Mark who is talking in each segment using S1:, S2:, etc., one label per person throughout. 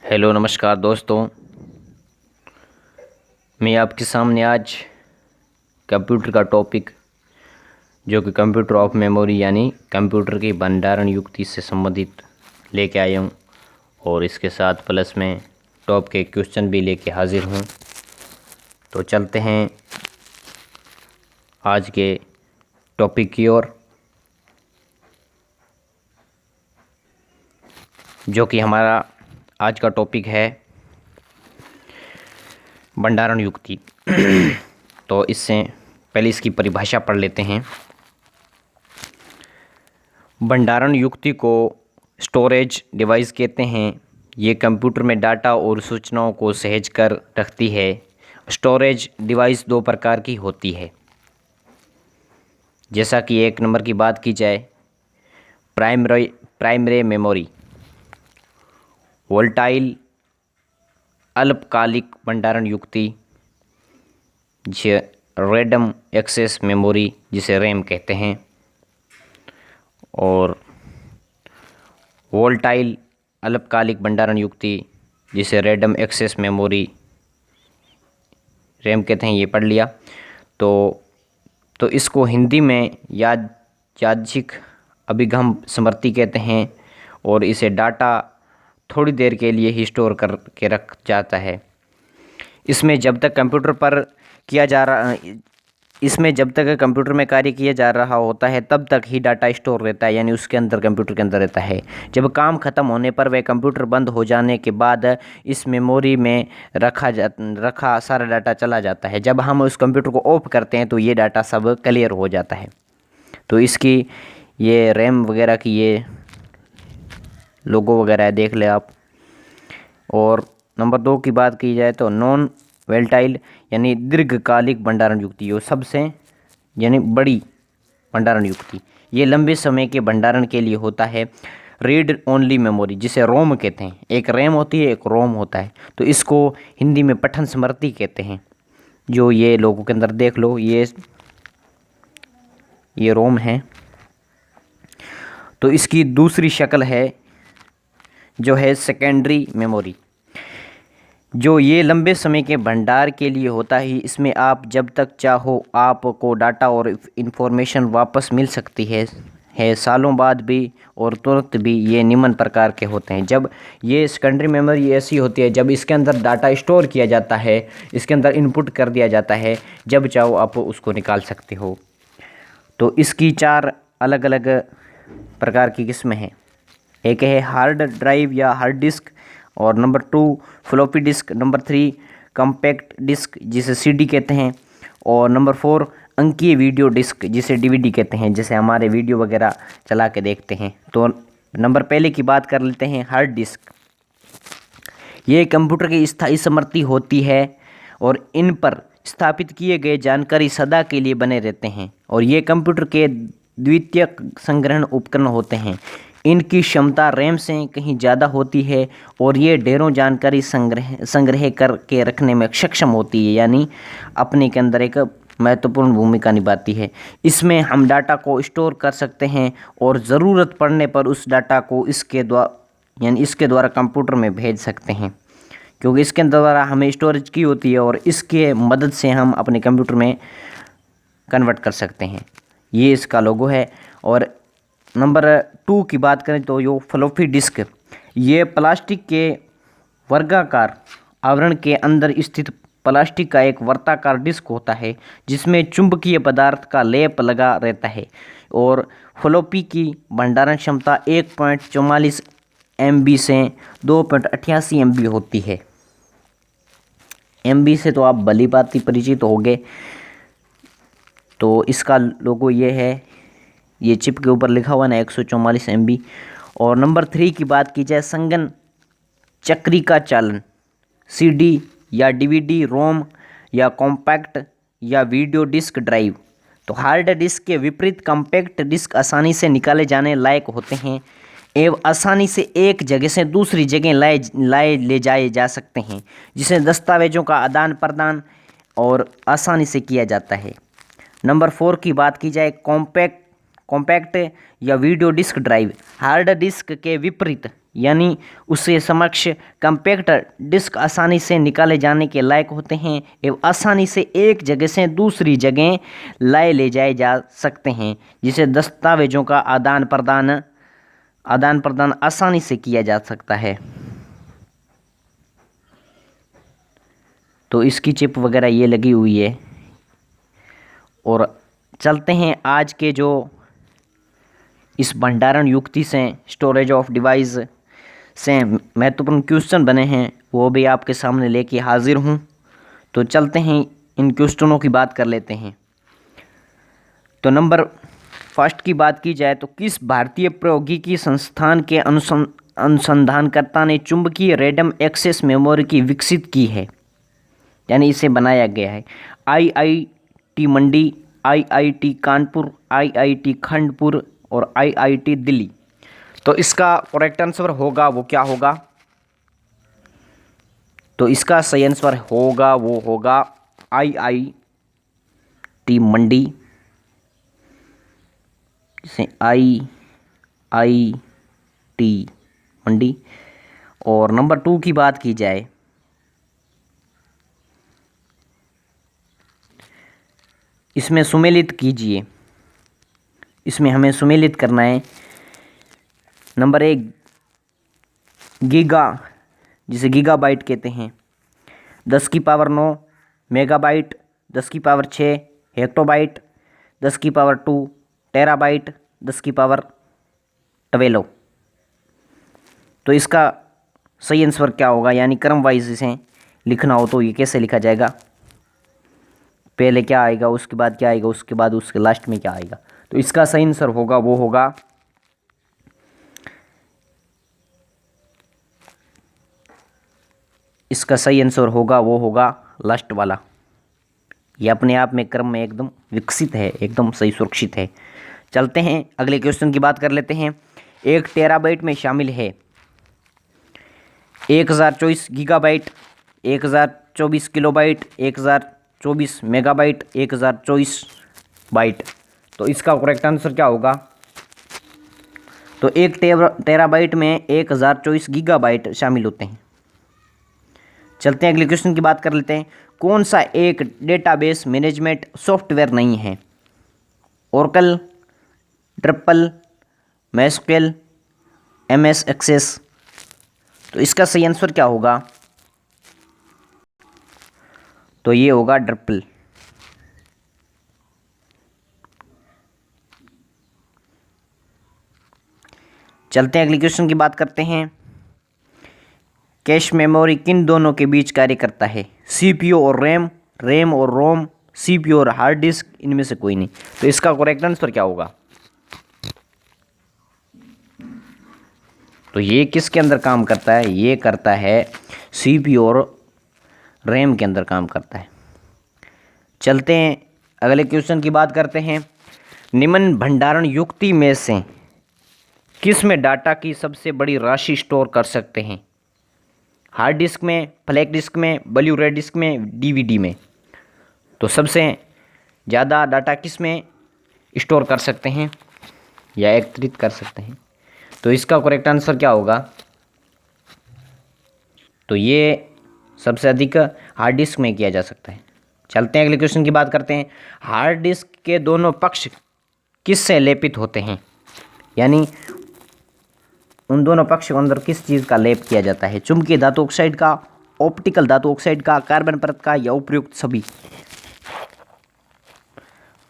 S1: Hello नमस्कार दोस्तों। मैं आपके सामने आज कंप्यूटर का टॉपिक जो कि कंप्यूटर ऑफ मेमोरी यानी कंप्यूटर की भंडारण युक्ति से संबंधित लेके आया हूँ और इसके साथ प्लस में टॉप के क्वेश्चन भी लेके हाजिर हूँ। तो चलते हैं आज के टॉपिक की ओर, जो कि हमारा आज का टॉपिक है भंडारण युक्ति। तो इससे पहले इसकी परिभाषा पढ़ लेते हैं। भंडारण युक्ति को स्टोरेज डिवाइस कहते हैं। ये कंप्यूटर में डाटा और सूचनाओं को सहेज कर रखती है। स्टोरेज डिवाइस दो प्रकार की होती है। जैसा कि एक नंबर की बात की जाए, प्राइमरी मेमोरी, वोलेटाइल अल्पकालिक भंडारण युक्ति, जिसे रैंडम एक्सेस मेमोरी जिसे रैम कहते हैं, और वोलेटाइल अल्पकालिक भंडारण युक्ति जिसे रैंडम एक्सेस मेमोरी रैम कहते हैं। ये पढ़ लिया। तो इसको हिंदी में यादृच्छिक अभिगम स्मृति कहते हैं और इसे डाटा थोड़ी देर के लिए ही स्टोर करके रख जाता है। इसमें जब तक कंप्यूटर में कार्य किया जा रहा होता है तब तक ही डाटा स्टोर रहता है, यानी उसके अंदर, कंप्यूटर के अंदर रहता है। जब काम खत्म होने पर वह कंप्यूटर बंद हो जाने के बाद इस मेमोरी में रखा सारा डाटा चला जाता है। जब हम उस कंप्यूटर को ऑफ करते हैं तो ये डाटा सब क्लियर हो जाता है। तो इसकी ये रैम वगैरह की ये लोगो वगैरह है, देख ले आप। और नंबर 2 की बात की जाए तो नॉन वोलेटाइल यानी दीर्घकालिक भंडारण युक्ति, जो सबसे यानी बड़ी भंडारण युक्ति, ये लंबे समय के भंडारण के लिए होता है। रीड ओनली मेमोरी जिसे रोम कहते हैं। एक रैम होती है, एक रोम होता है। तो इसको हिंदी में पठन स्मृति कहते हैं। जो ये लोगों के अंदर देख लो, ये रोम है। तो इसकी दूसरी शक्ल है जो है सेकेंडरी मेमोरी, जो ये लंबे समय के भंडार के लिए होता है। इसमें आप जब तक चाहो आपको डाटा और इन्फॉर्मेशन वापस मिल सकती है सालों बाद भी और तुरंत भी। ये निम्न प्रकार के होते हैं। जब ये सेकेंडरी मेमोरी ऐसी होती है जब इसके अंदर डाटा स्टोर किया जाता है, इसके अंदर इनपुट कर दिया जाता है, जब चाहो आप उसको निकाल सकते हो। तो इसकी 4 अलग अलग प्रकार की किस्में हैं। एक है हार्ड ड्राइव या हार्ड डिस्क, और number 2 floppy disk, number 3 compact disk जिसे सीडी कहते हैं, और नंबर 4 अंकीय वीडियो डिस्क जिसे डीवीडी कहते हैं, जैसे हमारे वीडियो वगैरह चला के देखते हैं। तो नंबर पहले की बात कर लेते हैं, हार्ड डिस्क। ये कंप्यूटर की स्थायी स्मृति होती है और इन पर स्थापित किए गए जानकारी सदा के लिए बने रहते हैं, और ये कंप्यूटर के द्वितीयक संग्रहण उपकरण होते हैं। इनकी क्षमता रैम से कहीं ज़्यादा होती है और ये ढेरों जानकारी संग्रह करके रखने में सक्षम होती है, यानी अपने के अंदर एक महत्वपूर्ण भूमिका निभाती है। इसमें हम डाटा को स्टोर कर सकते हैं और ज़रूरत पड़ने पर उस डाटा को इसके द्वारा कंप्यूटर में भेज सकते हैं, क्योंकि इसके द्वारा हमें स्टोरेज की होती है और इसके मदद से हम अपने कंप्यूटर में कन्वर्ट कर सकते हैं। ये इसका लोगो है। और नंबर 2 की बात करें तो यो फ्लॉपी डिस्क, ये प्लास्टिक के वर्गाकार आवरण के अंदर स्थित प्लास्टिक का एक वर्ताकार डिस्क होता है जिसमें चुंबकीय पदार्थ का लेप लगा रहता है। और फ्लॉपी की भंडारण क्षमता 1.44 MB से 2.88 MB होती है। MB से तो आप भली भांति परिचित होंगे। तो इसका लोगो ये है, ये चिप के ऊपर लिखा हुआ ना 144 MB। और नंबर 3 की बात की जाए, संगन चक्रिका चालन, CD या DVD, रोम या कॉम्पैक्ट या वीडियो डिस्क ड्राइव। तो हार्ड डिस्क के विपरीत कॉम्पैक्ट डिस्क आसानी से निकाले जाने लायक होते हैं एवं आसानी से एक जगह से दूसरी जगह ले जाए जा सकते हैं, जिसे दस्तावेजों का आदान प्रदान और आसानी से किया जाता है। नंबर 4 की बात की जाए, कॉम्पैक्ट या video disk drive. Hard disk के विपरीत यानी उसके समक्ष कम्पैक्ट डिस्क आसानी से निकाले जाने के लायक होते हैं एवं आसानी से एक जगह से दूसरी जगह लाए ले जाए जा सकते हैं, जिसे दस्तावेजों का आदान प्रदान आसानी से किया जा सकता है। तो इसकी चिप वगैरह ये लगी हुई है। और चलते हैं आज के जो इस भंडारण युक्ति से स्टोरेज ऑफ डिवाइस से महत्वपूर्ण क्वेश्चन बने हैं, वो भी आपके सामने लेके हाजिर हूँ। तो चलते हैं इन क्वेश्चनों की बात कर लेते हैं। तो नंबर फर्स्ट की बात की जाए तो किस भारतीय प्रौद्योगिकी संस्थान के अनुसंधानकर्ता ने चुंबकीय रैंडम एक्सेस मेमोरी की विकसित की है, यानी इसे बनाया गया है? IIT मंडी, IIT कानपुर, IIT खड़गपुर और IIT दिल्ली। तो इसका करेक्ट आंसर होगा वो क्या होगा? तो इसका सही आंसर होगा वो होगा IIT मंडी, जिसे IIT मंडी। और नंबर 2 की बात की जाए इसमें सुमेलित कीजिए, इसमें हमें सुमेलित करना है। नंबर 1 गीगा, जिसे गीगाबाइट कहते हैं, 10 की पावर 9 मेगाबाइट, 10 की पावर 6 हेक्टोबाइट, 10 की पावर 2 टेराबाइट, 10 की पावर 12। तो इसका सही आंसर क्या होगा? यानी क्रम वाइज इसे लिखना हो तो ये कैसे लिखा जाएगा? पहले क्या आएगा, उसके बाद क्या आएगा, उसके बाद उसके लास्ट में क्या आएगा? तो इसका सही आंसर होगा वो होगा इसका सही आंसर होगा वो होगा लास्ट वाला। ये अपने आप में क्रम में एकदम विकसित है, एकदम सही सुरक्षित है। चलते हैं अगले क्वेश्चन की बात कर लेते हैं। 1 टेराबाइट में शामिल है 1024 गीगाबाइट, 1024 किलोबाइट, 1024 मेगाबाइट, 1024 बाइट। तो इसका करेक्ट आंसर क्या होगा? तो 1 टेराबाइट में 1024 गीगाबाइट शामिल होते हैं। चलते हैं अगले क्वेश्चन की बात कर लेते हैं। कौन सा एक डेटाबेस मैनेजमेंट सॉफ्टवेयर नहीं है? Oracle, Drupal, MySQL, MS Access. तो इसका सही आंसर क्या होगा? तो ये होगा ड्रिपल। चलते हैं अगले क्वेश्चन की बात करते हैं। कैश मेमोरी किन दोनों के बीच कार्य करता है? CPU और रैम, रैम और रोम, CPU और हार्ड डिस्क, इनमें से कोई नहीं। तो इसका करेक्ट आंसर क्या होगा? तो ये किसके अंदर काम करता है? ये करता है CPU और रैम के अंदर काम करता है। चलते हैं अगले क्वेश्चन की बात करते हैं। निम्न भंडारण युक्ति में से किस में डाटा की सबसे बड़ी राशि स्टोर कर सकते हैं? हार्ड डिस्क में, फ्लैश डिस्क में, ब्लू रे डिस्क में, DVD में। तो सबसे ज़्यादा डाटा किस में स्टोर कर सकते हैं या एकत्रित कर सकते हैं? तो इसका करेक्ट आंसर क्या होगा? तो ये सबसे अधिक हार्ड डिस्क में किया जा सकता है। चलते हैं अगले क्वेश्चन की बात करते हैं। हार्ड डिस्क के दोनों पक्ष किस से लेपित होते हैं? यानी उन दोनों पक्ष के अंदर किस चीज़ का लेप किया जाता है? चुंबकीय धातु ऑक्साइड का, ऑप्टिकल धातु ऑक्साइड का, कार्बन परत का, या उपयुक्त सभी।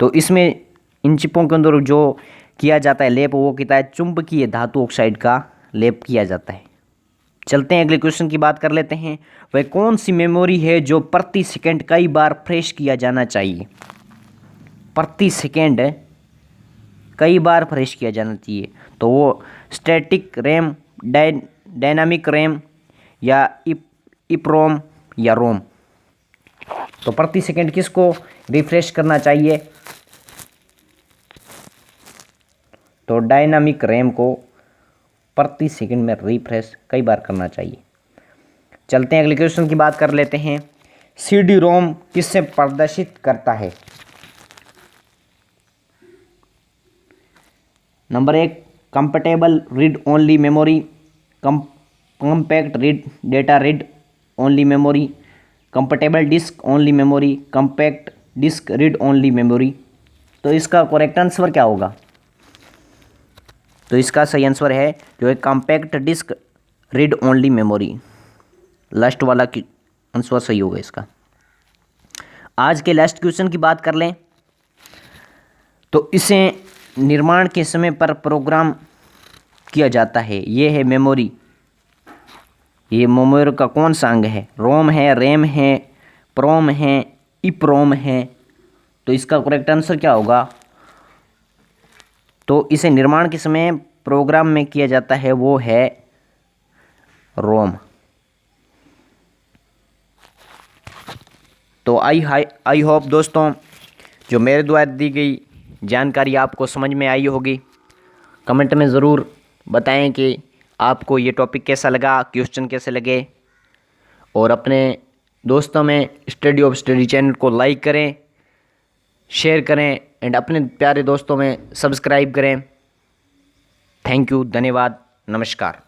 S1: तो इसमें इन चिपों के अंदर जो किया जाता है लेप, वो कहता है चुंबकीय धातु ऑक्साइड का लेप किया जाता है। चलते हैं अगले क्वेश्चन की बात कर लेते हैं। वह कौन सी मेमोरी है जो प्रति सेकंड कई बार फ्रेश किया जाना चाहिए? प्रति सेकंड कई बार फ्रेश किया जाना चाहिए। तो वो स्टैटिक रैम, डायनामिक रैम, या इप्रोम या रोम। तो प्रति सेकंड किसको रिफ्रेश करना चाहिए? तो डायनामिक रैम को प्रति सेकंड में रिफ्रेश कई बार करना चाहिए। चलते हैं अगले क्वेश्चन की बात कर लेते हैं। CD-ROM किससे प्रदर्शित करता है? Number 1 compatible read only memory, compact read data read only memory, comfortable disk only memory, compact disk read only memory. तो इसका करेक्ट आंसर क्या होगा? तो इसका सही आंसर है जो है compact disk read only memory. Last वाला की आंसर सही होगा इसका। आज के लास्ट क्वेश्चन की बात कर लें तो इसे निर्माण के समय पर प्रोग्राम किया जाता है। ये है मेमोरी। ये मेमोरी का कौन सा अंग है? रोम है, रैम है, प्रोम है, ईप्रोम है। तो इसका करेक्ट आंसर क्या होगा? तो इसे निर्माण के समय प्रोग्राम में किया जाता है वो है रोम। तो आई होप दोस्तों जो मेरे द्वारा दी गई जानकारी आपको समझ में आई होगी। कमेंट में ज़रूर बताएं कि आपको ये टॉपिक कैसा लगा, क्वेश्चन कैसे लगे, और अपने दोस्तों में स्टडी ऑफ स्टडी चैनल को लाइक करें, शेयर करें एंड अपने प्यारे दोस्तों में सब्सक्राइब करें। थैंक यू, धन्यवाद, नमस्कार।